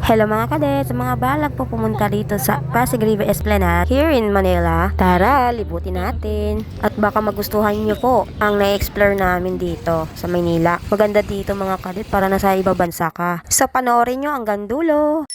Hello mga kadets, sa mga balak po pumunta dito sa Pasig River Esplanade here in Manila. Tara, libutin natin. At baka magustuhan nyo po ang na-explore namin dito sa Manila. Maganda dito mga kadet para nasa ibang bansa ka. So panoorin nyo hanggang dulo.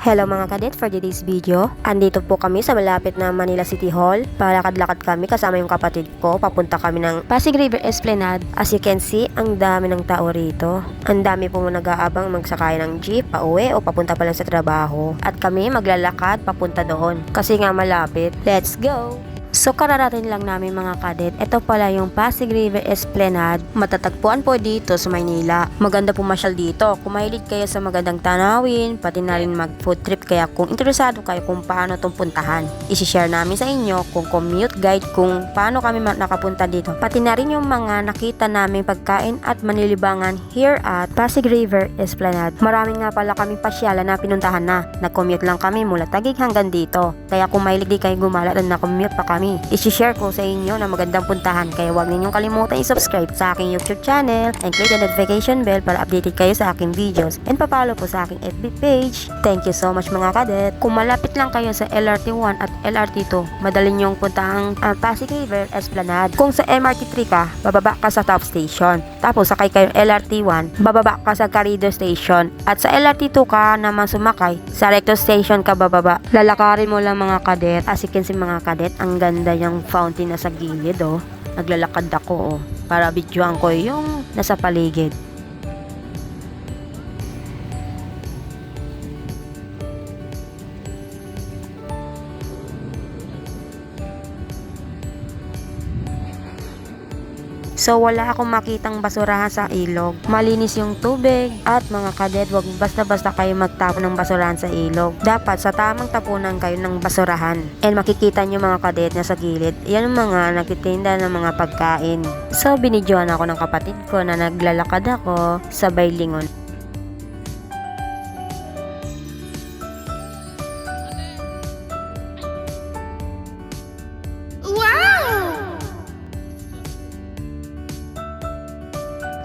Hello mga kadet, for today's video, andito po kami sa malapit na Manila City Hall. Palakad-lakad kami kasama yung kapatid ko. Papunta kami ng Pasig River Esplanade. As you can see, ang dami ng tao rito. Ang dami po nag-aabang magsakay ng jeep, pauwi o papunta pa lang sa trabaho. At kami maglalakad papunta doon. Kasi nga malapit. Let's go! So kararating lang namin mga kadet, ito pala yung Pasig River Esplanade. Matatagpuan po dito sa Maynila. Maganda pumasyal dito. Kung mahilig kayo sa magandang tanawin, pati na rin mag food trip, kaya kung interesado kayo kung paano itong puntahan, isi-share namin sa inyo kung commute guide kung paano kami nakapunta dito. Pati na rin yung mga nakita namin pagkain at manlilibangan here at Pasig River Esplanade. Maraming nga pala kaming pasyalan na pinuntahan na. Nag-commute lang kami mula Taguig hanggang dito. Kaya kung mahilig di kayo gumala at na-commute pa kami, i-share ko sa inyo na magandang puntahan, kaya huwag ninyong kalimutan i-subscribe sa aking YouTube channel and click the notification bell para updated kayo sa aking videos, and papalo po sa aking FB page. Thank you so much mga kadet. Kung malapit lang kayo sa LRT 1 at LRT 2, madali nyong puntahan ang Pasig River Esplanade. Kung sa MRT 3 ka, bababa ka sa top station. Tapos sakay kayo LRT 1, bababa ka sa Carrido Station. At sa LRT 2 ka naman sumakay, sa Recto Station ka bababa. Lalakarin mo lang mga kadet. As you can see mga kadet, ang ganda yung fountain na sa gilid oh. Naglalakad ako oh, para videoan ko yung nasa paligid. So wala akong makitang basurahan sa ilog. Malinis yung tubig at mga kadet, wag basta-basta kayo magtapon ng basurahan sa ilog. Dapat sa tamang tapunan kayo ng basurahan. And makikita nyo mga kadet na sa gilid, yan ang mga nagtitinda ng mga pagkain. So binidyoan ako ng kapatid ko na naglalakad ako sa Baylingon.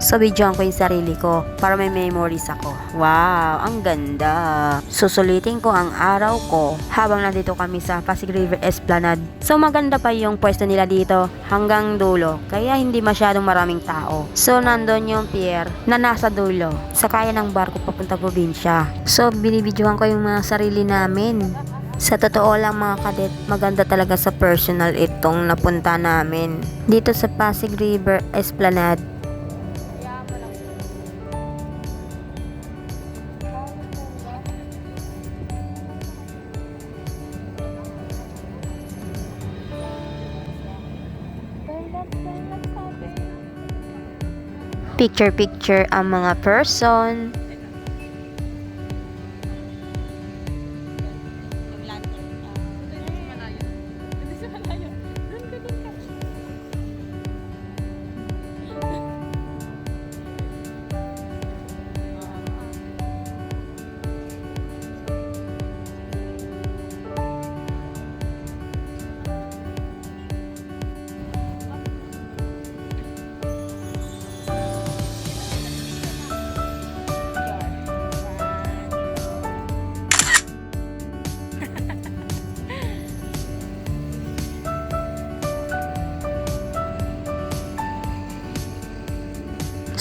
So, videoan ko yung sarili ko para may memories ako. Wow, ang ganda. Susulitin ko ang araw ko habang nandito kami sa Pasig River Esplanade. So, maganda pa yung pwesto nila dito hanggang dulo. Kaya hindi masyadong maraming tao. So, nandun yung pier na nasa dulo. Sakayan ng barko papunta probinsya. So, binibidyoan ko yung mga sarili namin. Sa totoo lang mga kadet, maganda talaga sa personal itong napunta namin. Dito sa Pasig River Esplanade. Picture-picture ang mga person.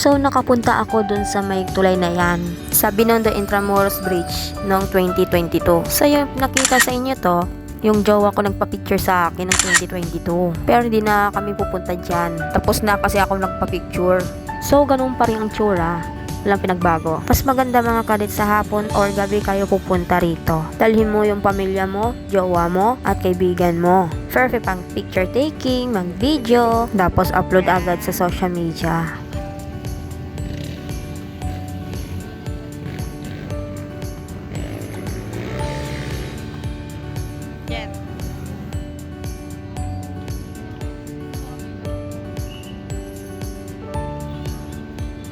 So, nakapunta ako dun sa may tulay na yan, sa Binondo Intramuros Bridge noong 2022. So, yung nakita sa inyo to, yung jowa ko nagpa-picture sa akin ng 2022. Pero hindi na kami pupunta dyan. Tapos na kasi ako nagpa-picture. So, ganun pa rin ang tsura. Walang pinagbago. Mas maganda mga kadet sa hapon or gabi kayo pupunta rito. Dalhin mo yung pamilya mo, jowa mo, at kaibigan mo. Perfect pang picture taking, mag-video, tapos upload agad sa social media.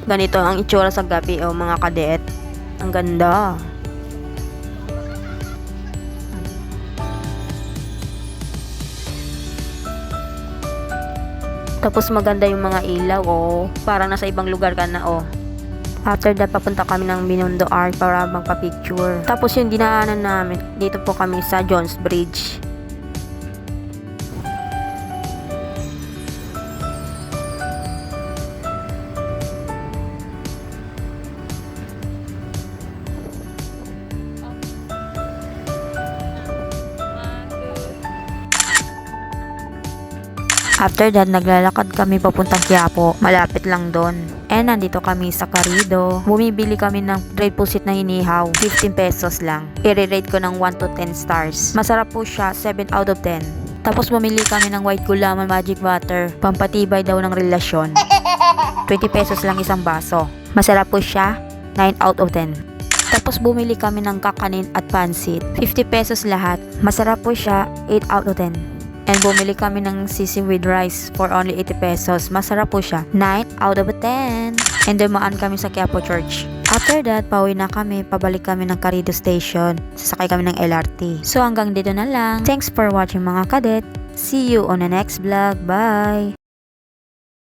Ganito ang itsura sa gabi o mga kadet. Ang ganda. Tapos maganda yung mga ilaw, oh. Parang nasa ibang lugar ka na, oh. After that, papunta kami ng Binondo Arc para magpa-picture. Tapos yung dinaanan namin, dito po kami sa Jones Bridge. After that, naglalakad kami papuntang Quiapo. Malapit lang doon. And nandito kami sa Carrido. Bumibili kami ng dried pusit na inihaw. 15 pesos lang. I-rate ko ng 1 to 10 stars. Masarap po siya, 7 out of 10. Tapos bumili kami ng white gulaman magic water. Pampatibay daw ng relasyon. 20 pesos lang isang baso. Masarap po siya, 9 out of 10. Tapos bumili kami ng kakanin at pansit. 50 pesos lahat. Masarap po siya, 8 out of 10. And bumili kami ng sisig with rice for only 80 pesos. Masarap po siya. 9 out of 10. And dumaan kami sa Quiapo Church. After that, pauwi na kami. Pabalik kami ng Carrido Station. Sasakay kami ng LRT. So hanggang dito na lang. Thanks for watching mga kadet. See you on the next vlog. Bye!